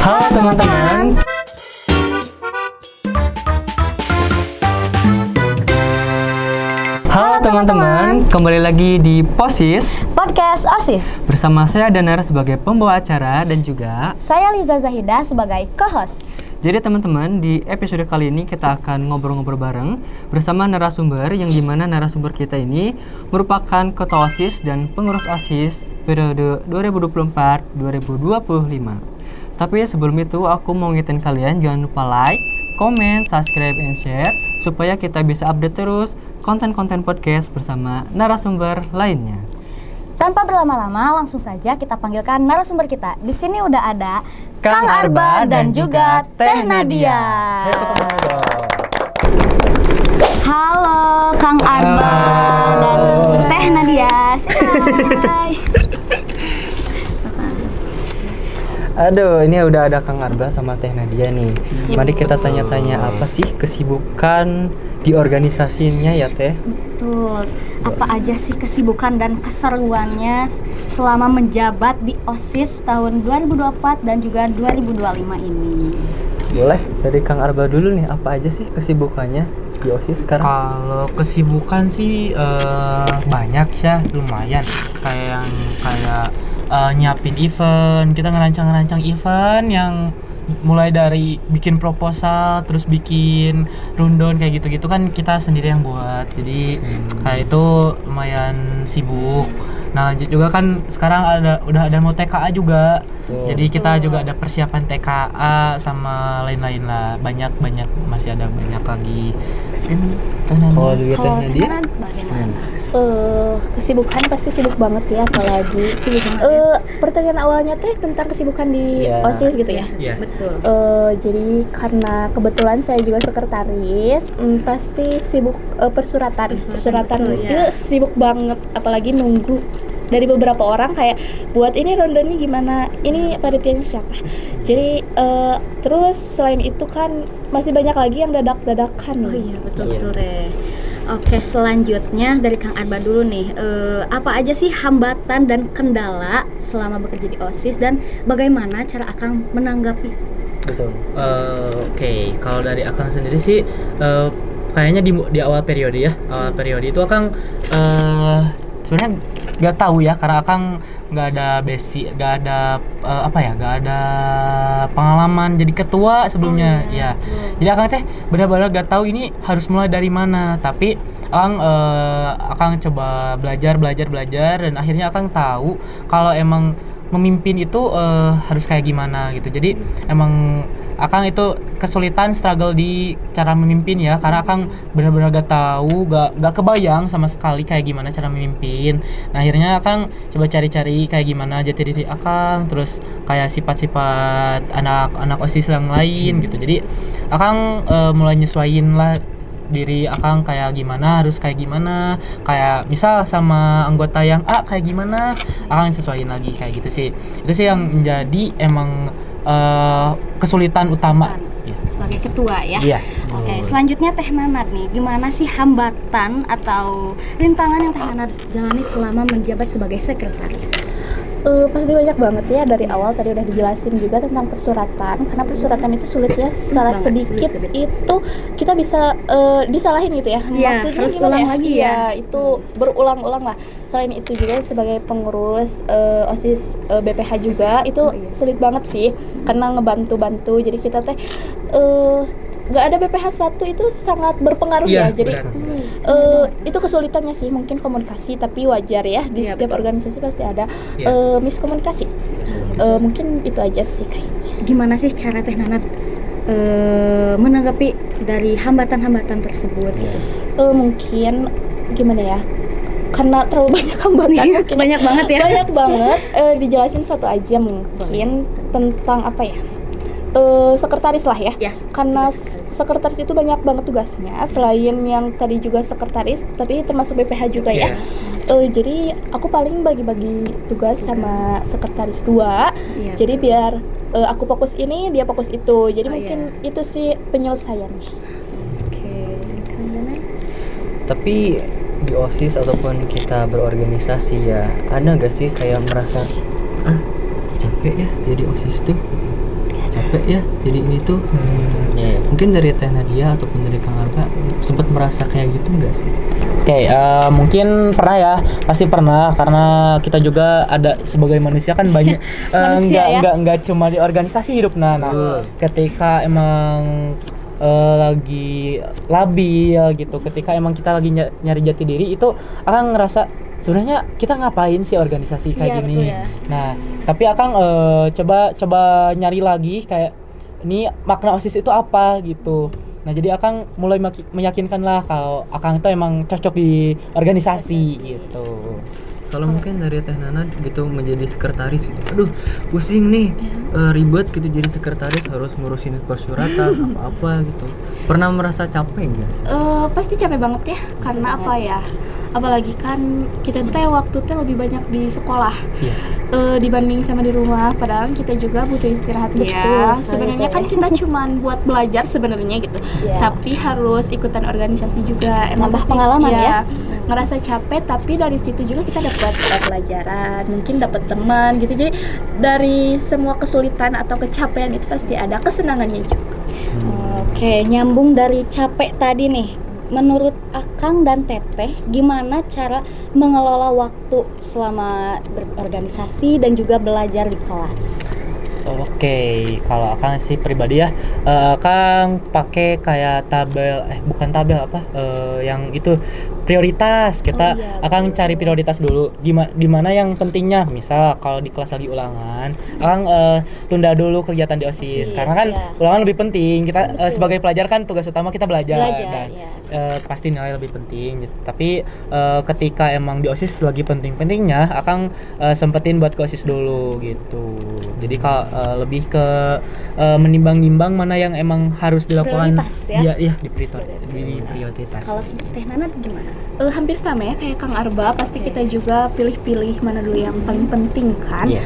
Halo teman-teman. Halo teman-teman, kembali lagi di POSIS Podcast OSIS. bersama saya Danar sebagai pembawa acara dan juga Saya Liza Zahidah sebagai co-host. jadi teman-teman, di episode kali ini kita akan ngobrol-ngobrol bareng bersama narasumber yang dimana narasumber kita ini merupakan ketua OSIS dan pengurus OSIS periode 2024-2025. Tapi sebelum itu aku mau ngingetin kalian jangan lupa like, comment, subscribe, and share supaya kita bisa update terus konten-konten podcast bersama narasumber lainnya. Tanpa berlama-lama, langsung saja kita panggilkan narasumber kita. Di sini udah ada Kang Arba dan juga Teh Nadia. Saya tepuk tangan dong. Halo Kang Arba dan Teh Nadia. Hai. Aduh, ini udah ada Kang Arba sama Teh Nadia nih. Mari kita tanya-tanya apa sih kesibukan di organisasinya ya Teh? Betul. Apa aja sih kesibukan dan keseruannya selama menjabat di OSIS tahun 2024 dan juga 2025 ini? Boleh, dari Kang Arba dulu nih, apa aja sih kesibukannya di OSIS sekarang? Kalau kesibukan sih banyak ya, lumayan. Kayak nyiapin event, kita ngerancang event yang mulai dari bikin proposal, terus bikin rundown kayak gitu-gitu kan kita sendiri yang buat. Jadi kayak itu lumayan sibuk. Nah lanjut juga kan sekarang udah ada mau TKA juga. Jadi kita juga ada persiapan TKA sama lain-lain lah. Banyak masih ada banyak lagi. Kalau dulu Teh Nadia? Kesibukan pasti sibuk banget ya, apalagi pertanyaan awalnya teh tentang kesibukan di OSIS gitu ya. Betul. Jadi karena kebetulan saya juga sekretaris, pasti sibuk persuratan itu sibuk banget, apalagi nunggu dari beberapa orang kayak buat ini rondonnya gimana, ini panitianya siapa. Jadi terus selain itu kan masih banyak lagi yang dadakan. Oh iya, betul deh. Oke, selanjutnya dari Kang Arba dulu nih, apa aja sih hambatan dan kendala selama bekerja di OSIS dan bagaimana cara Akang menanggapi? Betul. Oke, kalau dari Akang sendiri sih kayaknya di awal periode ya. Awal periode itu Akang sebenarnya nggak tahu ya, karena Akang nggak ada basic, nggak ada nggak ada pengalaman jadi ketua sebelumnya. Jadi Akang teh benar-benar nggak tahu ini harus mulai dari mana. Tapi Akang coba belajar dan akhirnya Akang tahu kalau emang memimpin itu harus kayak gimana gitu. Jadi emang Akang itu kesulitan struggle di cara memimpin ya, karena Akang benar-benar gak tahu, gak kebayang sama sekali kayak gimana cara memimpin. Nah akhirnya Akang coba cari-cari kayak gimana jati diri Akang, terus kayak sifat-sifat anak OSIS yang lain gitu. Jadi Akang mulai nyesuaiin lah diri Akang kayak gimana, harus kayak gimana, kayak misal sama anggota yang A kayak gimana, Akang sesuaiin lagi kayak gitu sih. Itu sih yang menjadi emang kesulitan utama sebagai ketua ya. Iya. Oke, selanjutnya Teh Nanat nih, gimana sih hambatan atau rintangan yang Teh Nanat jalani selama menjabat sebagai sekretaris? Pasti banyak banget ya, dari awal tadi udah dijelasin juga tentang persuratan, karena persuratan itu sulit ya, salah sedikit itu kita bisa disalahin gitu ya. Maksudnya harus ulang lagi ya. Itu berulang-ulang lah. Selain itu juga sebagai pengurus OSIS BPH juga itu sulit banget sih, karena ngebantu-bantu. Jadi kita teh nggak ada BPH 1 itu sangat berpengaruh ya. Jadi itu kesulitannya sih, mungkin komunikasi, tapi wajar ya di setiap organisasi pasti ada miskomunikasi. Mungkin itu aja sih kayaknya. Gimana sih cara Teh Nanat menanggapi dari hambatan-hambatan tersebut gitu? Mungkin gimana ya? Karena terlalu banyak hambatan, mungkin banyak banget ya. Banyak banget. Dijelasin satu aja mungkin tentang apa ya? Sekretaris lah ya. Karena sekretaris itu banyak banget tugasnya, selain yang tadi juga sekretaris, tapi termasuk BPH juga ya. Jadi aku paling bagi-bagi tugas sama sekretaris 2. Jadi biar aku fokus ini, dia fokus itu. Jadi mungkin itu sih penyelesaiannya. Oke, Kang Dana. Tapi di OSIS ataupun kita berorganisasi ya, ada nggak sih kayak merasa capek ya jadi OSIS tuh? capek ya jadi ini tuh. Iya. Mungkin dari Teh Nadia ataupun dari Kang Arba sempat merasa kayak gitu nggak sih? Oke, mungkin pernah ya, pasti pernah karena kita juga ada sebagai manusia kan banyak Manusia ya? nggak cuma di organisasi hidup nah ketika emang lagi labil gitu, ketika emang kita lagi nyari jati diri itu akan ngerasa sebenarnya kita ngapain sih organisasi kayak Iya, gini. betul ya. Nah, tapi Akang coba nyari lagi kayak ini makna OSIS itu apa gitu. Nah, jadi Akang mulai meyakinkan lah kalau Akang itu emang cocok di organisasi gitu. Kalau mungkin dari Teh Nana gitu menjadi sekretaris gitu, aduh pusing nih, ribet gitu jadi sekretaris harus ngurusin persyaratan apa-apa gitu. Pernah merasa capek nggak sih? Pasti capek banget ya, karena apa ya? Apalagi kan kita teh waktu teh lebih banyak di sekolah dibanding sama di rumah. Padahal kita juga butuh istirahat. Betul Ya, sekali, sebenarnya Teh. kan kita cuman buat belajar sebenarnya gitu. Iya. Tapi harus ikutan organisasi juga. Nambah pasti, pengalaman ya. Ngerasa capek, tapi dari situ juga kita dapat pelajaran, mungkin dapat teman gitu. Jadi dari semua kesulitan atau kecapean itu pasti ada kesenangannya juga. Oke, nyambung dari capek tadi nih. Menurut Akang dan Teteh, gimana cara mengelola waktu selama berorganisasi dan juga belajar di kelas? Oke, kalau Akang sih pribadi ya, Akang pakai kayak tabel, bukan tabel apa, yang itu prioritas. Kita Akang cari prioritas dulu. Di mana yang pentingnya. Misal kalau di kelas lagi ulangan, Akang tunda dulu kegiatan di OSIS. Karena kan ulangan lebih penting. Kita sebagai pelajar kan tugas utama kita belajar dan pasti nilai lebih penting. Tapi ketika emang di OSIS lagi penting-pentingnya, Akang sempetin buat ke OSIS dulu gitu. Jadi kalau lebih ke menimbang-nimbang mana yang emang harus dilakukan Prioritas ya? Iya, di prioritas. Kalau Teh Nana gimana? Hampir sama ya kayak Kang Arba, pasti kita juga pilih-pilih mana dulu yang paling penting kan. Iya.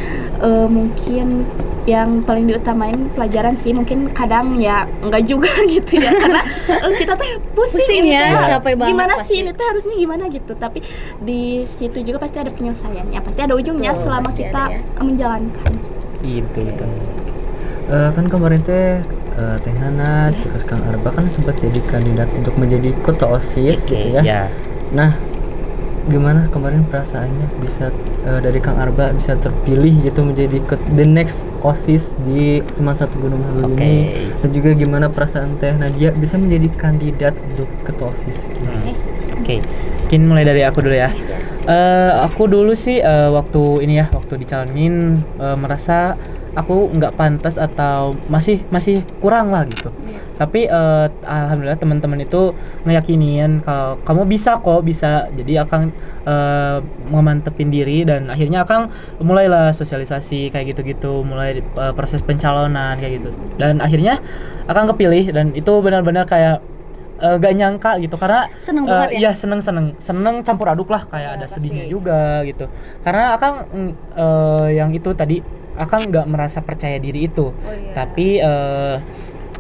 Mungkin yang paling diutamain pelajaran sih, mungkin kadang ya enggak juga gitu ya, karena kita tuh pusing ya, gitu. capek banget Gimana pasti. sih ini tuh harusnya gimana gitu, tapi di situ juga pasti ada penyelesaiannya, pasti ada ujungnya selama pasti kita ada ya. menjalankan. Iya betul. Kan kemarin Teh Nana terus Kang Arba kan sempat jadi kandidat untuk menjadi ketua OSIS gitu ya. Ya. Nah, gimana kemarin perasaannya bisa dari Kang Arba bisa terpilih gitu menjadi the next OSIS di Seman 1 Gunung Hulu ini, dan juga gimana perasaan Teh Nadia bisa menjadi kandidat untuk ketua OSIS gitu. Oke. Mungkin mulai dari aku dulu ya. Aku dulu sih waktu dicalonin merasa aku nggak pantas atau masih kurang lah gitu. Tapi alhamdulillah teman-teman itu ngeyakinin kalau kamu bisa kok, bisa. Jadi Akang memantepin diri dan akhirnya Akang mulailah sosialisasi kayak gitu-gitu, mulai proses pencalonan kayak gitu. Dan akhirnya Akang kepilih dan itu benar-benar kayak gak nyangka gitu, karena Seneng banget ya? iya seneng campur aduk lah, kayak ada sedihnya juga gitu, karena Akang yang itu tadi Akang nggak merasa percaya diri itu, tapi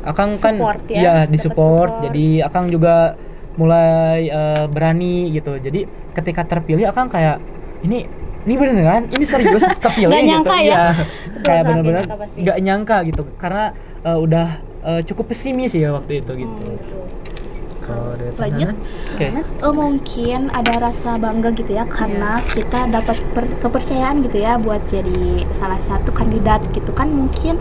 Akang Support kan ya? disupport, jadi Akang juga mulai berani gitu. Jadi ketika terpilih Akang kayak ini beneran, ini serius kepilih Nggak gitu. nyangka ya? Iya, Betul, kayak saat bener-bener nyangka pasti. nggak nyangka gitu, karena udah cukup pesimis ya waktu itu gitu. Kalau dari Teh Lanjut. Nana? Oke. Mungkin ada rasa bangga gitu ya, karena kita dapat kepercayaan gitu ya buat jadi salah satu kandidat gitu kan. Mungkin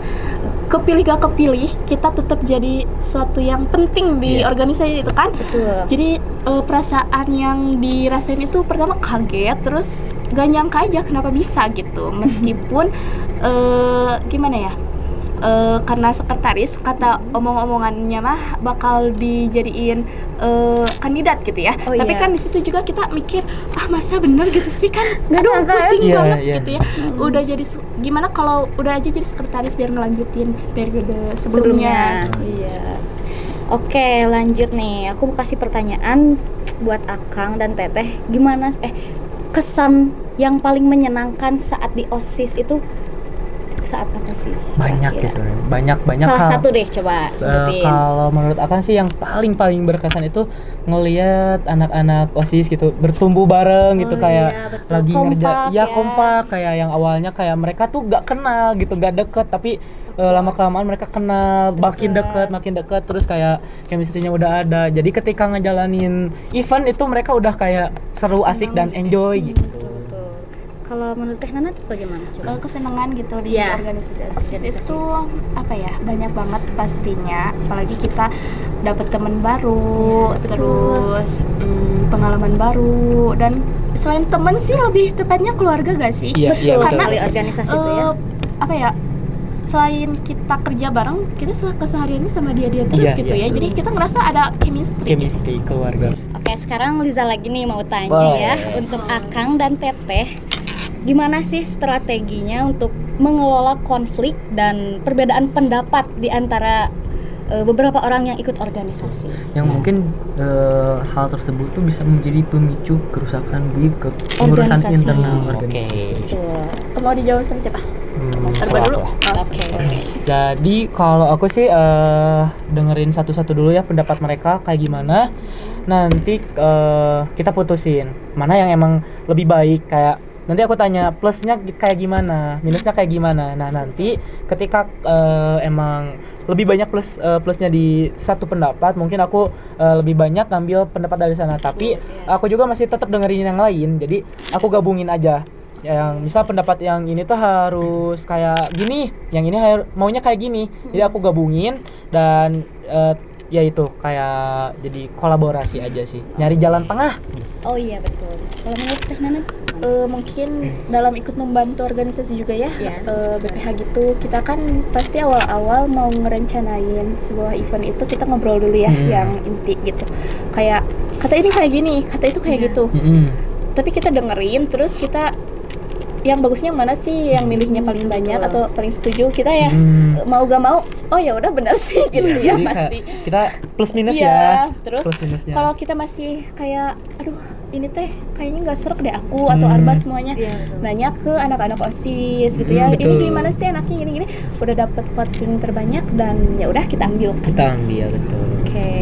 kepilih gak kepilih kita tetap jadi suatu yang penting di organisasi itu kan. Betul. Jadi perasaan yang dirasain itu pertama kaget, terus gak nyangka aja kenapa bisa gitu, meskipun gimana ya, karena sekretaris kata omong-omongannya mah bakal dijadiin kandidat gitu ya. Tapi kan di situ juga kita mikir, masa bener gitu sih kan, Nggak aduh nyangka ya. pusing Iya, banget iya. gitu ya. Udah jadi gimana kalau udah aja jadi sekretaris biar ngelanjutin periode sebelumnya. Iya. Oke, lanjut nih. Aku mau kasih pertanyaan buat Akang dan Teteh. Gimana kesan yang paling menyenangkan saat di OSIS itu saat apa sih? Banyak sih kira-kira? sebenarnya. Banyak Salah hal. satu deh coba sebutin. Kalau menurut Akan sih yang paling berkesan itu ngelihat anak-anak OSIS gitu bertumbuh bareng gitu, Oh kayak iya, betul. lagi Kompak ya. kompak, kayak yang awalnya kayak mereka tuh gak kenal gitu, gak deket, tapi lama kelamaan mereka kenal, makin deket terus kayak chemistry-nya udah ada. Jadi ketika ngejalanin event itu mereka udah kayak seru, asik dan enjoy gitu. Betul. Kalau menurut Teh Nanat bagaimana coba? Kesenangan gitu di Iya. organisasi itu apa ya, banyak banget pastinya, apalagi kita dapat teman baru, terus pengalaman baru, dan selain teman sih lebih tepatnya keluarga gak sih? Iya, iya, Betul betul. sekali organisasi itu ya. Apa ya, selain kita kerja bareng, kita kesehariannya sama dia terus Iya, gitu iya, ya, betul. jadi kita ngerasa ada chemistry. Keluarga. Oke, sekarang Liza lagi nih mau tanya Boleh. ya, untuk Akang dan Teteh, gimana sih strateginya untuk mengelola konflik dan perbedaan pendapat di antara beberapa orang yang ikut organisasi? Yang mungkin hal tersebut tuh bisa menjadi pemicu kerusakan di kepengurusan Organisasi. internal Oke. organisasi. Betul. Mau dijawab sama siapa? Arba Salah dulu. aku. Oke. Jadi kalau aku sih dengerin satu-satu dulu ya pendapat mereka kayak gimana. Nanti kita putusin mana yang emang lebih baik. Kayak nanti aku tanya plusnya kayak gimana, minusnya kayak gimana. Nah nanti ketika emang lebih banyak plusnya di satu pendapat, mungkin aku lebih banyak ngambil pendapat dari sana. Tapi aku juga masih tetap dengerin yang lain. Jadi aku gabungin aja. Yang misal pendapat yang ini tuh harus kayak gini, yang ini maunya kayak gini. Jadi aku gabungin dan ya itu kayak jadi kolaborasi aja sih, nyari jalan tengah. Oh iya betul. Kalau menurut Teh Nanat? Mungkin dalam ikut membantu organisasi juga ya, Iya. BPH gitu, kita kan pasti awal-awal mau ngerencanain sebuah event itu kita ngobrol dulu ya, yang inti gitu, kayak kata ini kayak gini, kata itu kayak gitu, tapi kita dengerin, terus kita yang bagusnya mana sih, yang milihnya paling banyak atau paling setuju, kita ya mau gak mau, oh ya udah benar sih gitu ya, Jadi pasti kita plus minus iya. ya. Terus Plus minusnya. kalau kita masih kayak aduh ini teh kayaknya nggak serek deh aku atau Arba semuanya, Iya, betul. nanya ke anak-anak OSIS gitu ya, betul. ini gimana sih enaknya gini-gini, udah dapet voting terbanyak dan ya udah kita ambil. Kita ambil betul. Oke.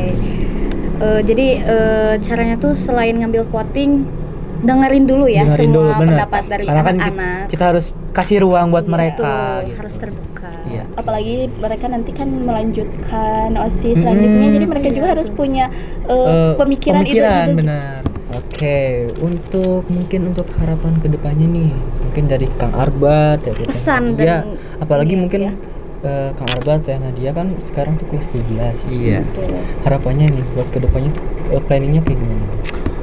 Jadi caranya tuh selain ngambil voting, dengerin dulu ya Dengerin semua dulu, bener. pendapat dari Karena kan anak-anak. kita harus kasih ruang buat Betul, mereka. Gitu. harus terbuka. Iya. Apalagi mereka nanti kan melanjutkan OSIS selanjutnya, jadi mereka juga harus punya pemikiran ide-ide gitu. benar. Oke, mungkin untuk harapan kedepannya nih, mungkin dari Kang Arba, dari Teh Pesan Nadia, dan apalagi ini mungkin ya. Kang Arba, Teh Nadia kan sekarang tuh kelas 12. Iya. Betul. Harapannya nih buat kedepannya tuh planningnya kayak gimana?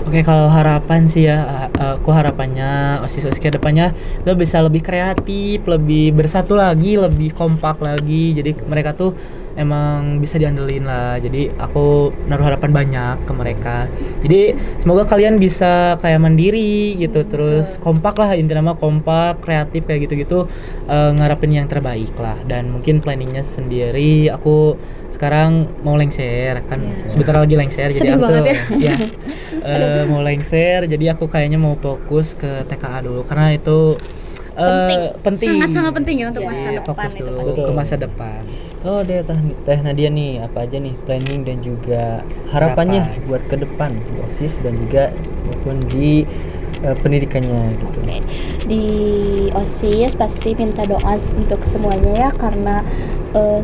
Oke, kalau harapan sih ya, aku harapannya OSIS ke depannya itu bisa lebih kreatif, lebih bersatu lagi, lebih kompak lagi. Jadi mereka tuh emang bisa diandelin lah. Jadi aku naruh harapan banyak ke mereka. Jadi semoga kalian bisa kayak mandiri gitu, terus kompak lah, intinya mah kompak, kreatif kayak gitu-gitu, ngarepin yang terbaik lah. Dan mungkin planningnya sendiri aku sekarang mau lengser kan, sebentar lagi lengser. Jadi Sedih aku banget ya. mau lengser, jadi aku kayaknya mau fokus ke TKA dulu karena itu penting. Sangat-sangat penting ya untuk Jadi masa depan fokus itu dulu pasti. ke masa depan. Oh, deh Teh Nadia nih, apa aja nih planning dan juga harapannya buat ke depan di OSIS dan juga maupun di pendidikannya gitu. Oke. Di OSIS pasti minta doa untuk semuanya ya, karena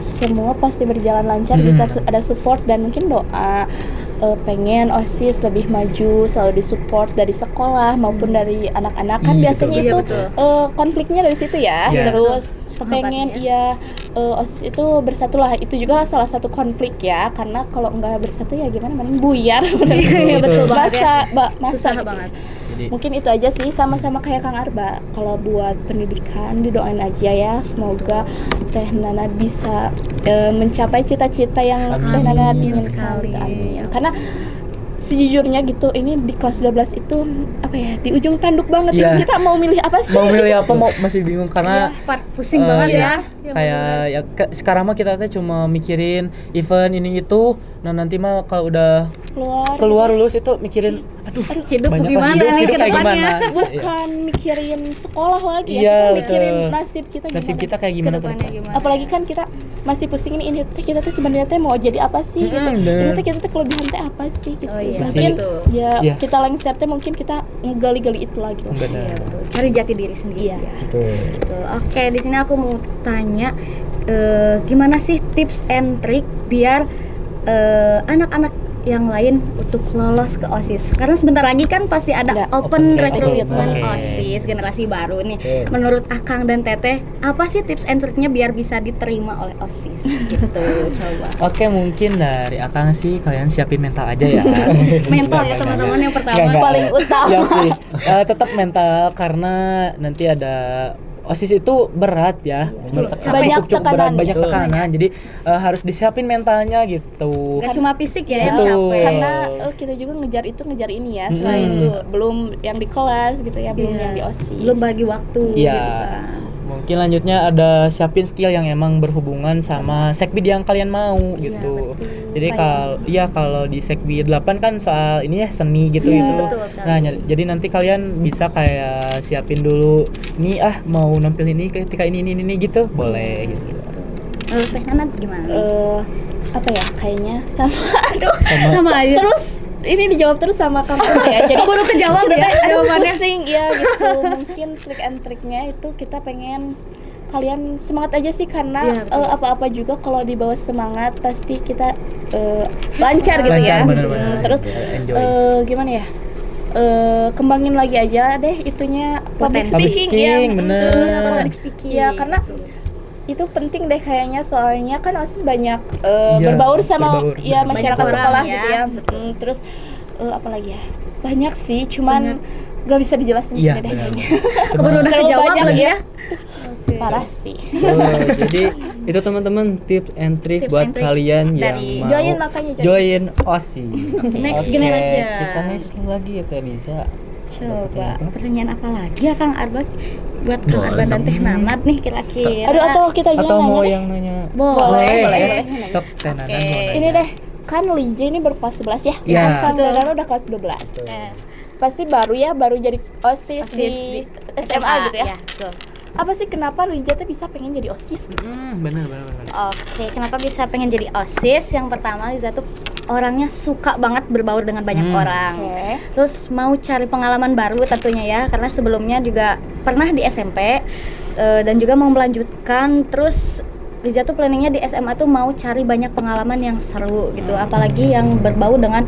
semua pasti berjalan lancar jika ada support, dan mungkin doa pengen OSIS lebih maju, selalu disupport dari sekolah maupun dari anak-anak kan Iya, biasanya betul, itu betul. Konfliknya dari situ ya. Iya. Terus Penghambatnya. pengen OSIS itu bersatulah, itu juga salah satu konflik ya, karena kalau nggak bersatu ya gimana, mending buyar. Iya, betul banget ya. Masa Susah gitu. banget. Jadi Mungkin itu aja sih, sama-sama kayak Kang Arba. Kalau buat pendidikan didoain aja ya, semoga Teh Nana bisa mencapai cita-cita yang Teh Nana Amin inginkan. sekali. Amin. Karena sejujurnya gitu, ini di kelas 12 itu apa ya, di ujung tanduk banget. Iya. Kita mau milih apa sih? mau milih apa, masih bingung karena Part pusing banget iya, ya. kayak sekarang mah kita tuh cuma mikirin event ini itu. Nah nanti mah kalau udah keluar lulus itu mikirin aduh Hidup banyak gimana lah, nih ke kayak depannya? gimana. bukan mikirin sekolah lagi Iya, ya, kita mikirin betul. nasib kita gimana. Nasib kita kayak gimana ke Kedepannya depan. gimana? Apalagi kan kita masih pusing ini kita tuh sebenarnya teh mau jadi apa sih gitu. bener. Ini kita tuh kelebihan teh apa sih gitu. Oh iya, Mungkin betul. ya Iya. kita lengser teh mungkin kita ngegali-gali itu lagi lah. Benar. Iya, betul. Cari jati diri sendiri. Iya. Ya. Betul. Betul. Oke, di sini aku mau tanya gimana sih tips and trick biar anak-anak yang lain untuk lolos ke OSIS. Karena sebentar lagi kan pasti ada Ya, open open recruitment recruitment. OSIS generasi baru nih. Oke. Menurut Akang dan Teteh, apa sih tips and triknya biar bisa diterima oleh OSIS? Gitu, coba. Oke, mungkin dari Akang sih kalian siapin mental aja ya. Mental ya teman-teman yang pertama. Nggak. Paling utama. Ya sih, tetap mental karena nanti ada OSIS itu berat ya, Banyak tekanan. banyak Betul. tekanan. Jadi harus disiapin mentalnya gitu. Gak cuma fisik ya yang Betul. capek. Karena kita juga ngejar ini ya, selain belum yang di kelas gitu ya, belum yang di OSIS. Belum bagi waktu Iya. gitu kan. Mungkin lanjutnya ada siapin skill yang emang berhubungan sama sekbid yang kalian mau gitu. Jadi kalau di sekbid 8 kan soal ini ya seni gitu Iya, gitu. betul sekali. Nah, jadi nanti kalian bisa kayak siapin dulu nih mau nampil ini ketika ini gitu. Boleh gitu. Menurut Teh Nana gimana? Apa ya, kayaknya sama aduh Sama aja. terus ini dijawab terus sama kamu ya. Jadi Aku belum kejawab ya jawabannya. pusing ya gitu. Mungkin trik and triknya itu kita pengen kalian semangat aja sih, karena Iya, betul. apa-apa juga kalau dibawa semangat pasti kita lancar gitu ya. Lancar, bener-bener. Terus Enjoy. gimana ya? Kembangin lagi aja deh itunya public Potensi. speaking Public ya. speaking, bener. Terus Public speaking. ya karena itu penting deh kayaknya, soalnya kan OSIS banyak Iya, berbaur sama berbaur, ya bener. masyarakat Banyak orang sekolah ya. gitu ya. Terus apalagi ya, banyak sih, cuman gak bisa dijelasin di Iya, sini deh benar. kayaknya. Keburu udah Terlalu kejawab banyak lagi ya. Oke. Parah sih. Jadi itu teman-teman tips and trick Tips buat and trick kalian yang dari- mau Join, makanya join. join OSIS. Next Oke, generation. Kita next lagi ya Teh Liza. Coba pertanyaan apa lagi ya Kang Arbat buat Kang Boleh, Arbat dan Sam. Teh Nanat nih kira-kira. Aduh, atau kita aja Atau nanya mau deh. yang nanya? boleh. Sok Teh Nanan mau nanya. Ini deh, kan Lija ini baru kelas 11 ya. Iya. Kan Betul. Dana udah kelas 12. Pasti baru jadi OSIS, di SMA gitu ya. Betul. Apa sih kenapa Lija tuh bisa pengen jadi OSIS gitu? Benar. Oke, kenapa bisa pengen jadi OSIS? Yang pertama Liza tuh orangnya suka banget berbaur dengan banyak orang. Oke. Terus mau cari pengalaman baru tentunya ya, karena sebelumnya juga pernah di SMP dan juga mau melanjutkan. Terus Liza tuh planningnya di SMA tuh mau cari banyak pengalaman yang seru gitu, apalagi yang berbau dengan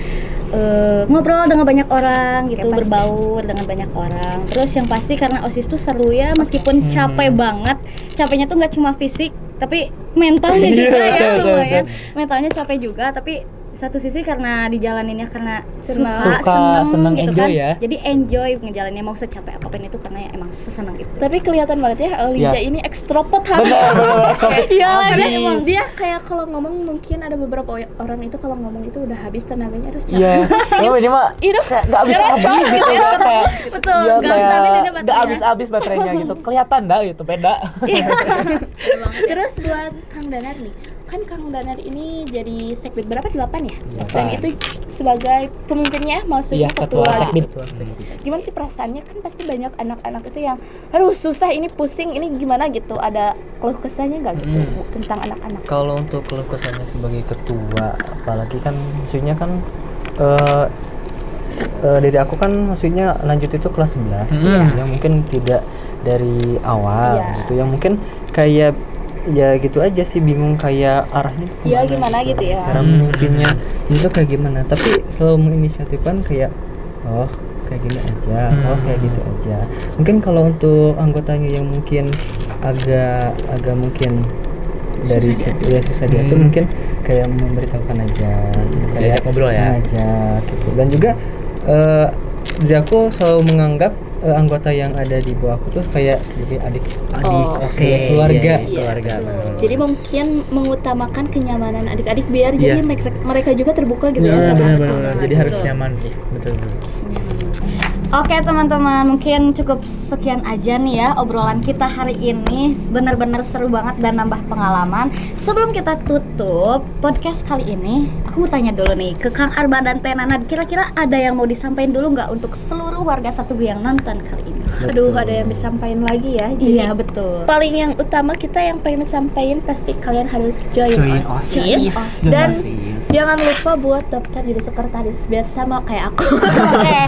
ngobrol dengan banyak orang gitu, Oke, pasti. berbaur dengan banyak orang. Terus yang pasti karena OSIS tuh seru ya, meskipun capek banget, capeknya tuh nggak cuma fisik tapi mentalnya juga Iya, ya betul, lumayan. betul. Mentalnya capek juga, tapi satu sisi karena dijalaninnya karena Suka, seneng, gitu enjoy kan. ya. Jadi enjoy ngejalaninnya mau secapek apapun itu karena emang sesenang itu. Tapi kelihatan banget ya Lija Ya. ini ekstrovert habis. Benar, extrovert. Iya, Habis. emang dia kayak kalau ngomong mungkin ada beberapa orang itu kalau ngomong itu udah habis tenaganya, aduh capek. Iya. Oh, ini mah Itu nggak habis-habis gitu ya, kayak Betul, iya, nggak kayak habis-habis ini baterainya. nggak habis-habis baterainya gitu. Kelihatan dah gitu, beda. Terus buat Kang Danar nih, kan Kang Danar ini jadi sekbid berapa? 8 ya? Dan itu sebagai pemimpinnya, maksudnya Iya, ketua sekbid. Gimana sih perasaannya? Kan pasti banyak anak-anak itu yang aduh susah, ini pusing, ini gimana gitu. Ada keluh kesahnya nggak gitu tentang anak-anak? Kalau untuk keluh kesahnya sebagai ketua, apalagi kan maksudnya kan eh dari aku kan maksudnya lanjut itu kelas 11 yang mungkin tidak dari awal Iya. gitu, yang mungkin kayak ya gitu aja sih, bingung kayak arahnya tuh Ya, kemana gimana gitu ya. cara memimpinnya itu kayak gimana, tapi selalu menginisiatifkan kayak oh kayak gini aja, oh kayak gitu aja. Mungkin kalau untuk anggotanya yang mungkin agak mungkin dari susah diatur, mungkin kayak memberitahukan aja gitu, kayak ngobrol ya. ngajak gitu. Dan juga dari aku selalu menganggap anggota yang ada di bawah aku tuh kayak sebagai adik Oke, keluarga. iya, keluarga. Jadi mungkin mengutamakan kenyamanan adik-adik biar Iya. jadi mereka juga terbuka gitu ya Iya, sama benar-benar. Jadi harus nyaman sih, betul. Oke teman-teman, mungkin cukup sekian aja nih ya obrolan kita hari ini. Benar-benar seru banget dan nambah pengalaman. Sebelum kita tutup podcast kali ini, aku mau tanya dulu nih ke Kang Arba dan Teh Nana, kira-kira ada yang mau disampaikan dulu nggak untuk seluruh warga Satu Bu yang nonton kali ini? Aduh, ada yang disampaikan lagi ya. Jadi Iya betul. paling yang utama kita yang pengen sampaikan pasti kalian harus join OSIS. Dan jangan lupa buat daftar jadi sekretaris biar sama kayak aku. Oke,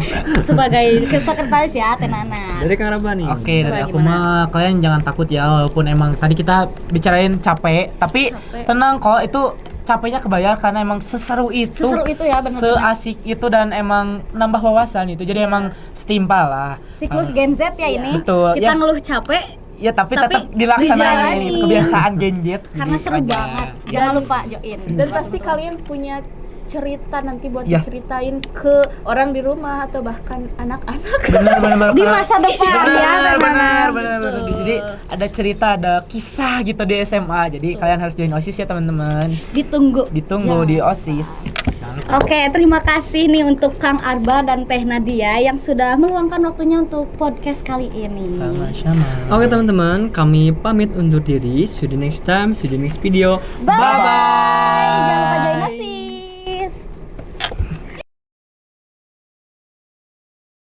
sebagai sekretaris ya Teh Nana. Dari Kang Arba nih. Oke, dari Coba aku mah kalian jangan takut ya, walaupun emang tadi kita bicarain capek, tapi tenang kok, itu capeknya kebayar karena emang seseru itu. Seseru itu ya, benar. Seasik itu dan emang nambah wawasan itu. Jadi emang setimpal lah. Siklus Gen Z ya ini. Betul, Kita ya. ngeluh capek Ya tapi Tapi tetap dilaksanain dijalani. itu kebiasaan genjet. karena Jadi seru aja. banget. Jangan lupa join. Dan pasti kalian punya cerita nanti buat Ya. diceritain ke orang di rumah atau bahkan anak-anak. Benar. Di masa depan ya, benar. Betul. Jadi ada cerita, ada kisah gitu di SMA. Jadi kalian harus join OSIS ya teman-teman. Ditunggu. Ditunggu di OSIS. Oke, terima kasih nih untuk Kang Arba dan Teh Nadia yang sudah meluangkan waktunya untuk podcast kali ini. Sama-sama. Oke teman-teman, kami pamit undur diri. See you the next time, see you the next video. Bye. Jangan lupa join OSIS.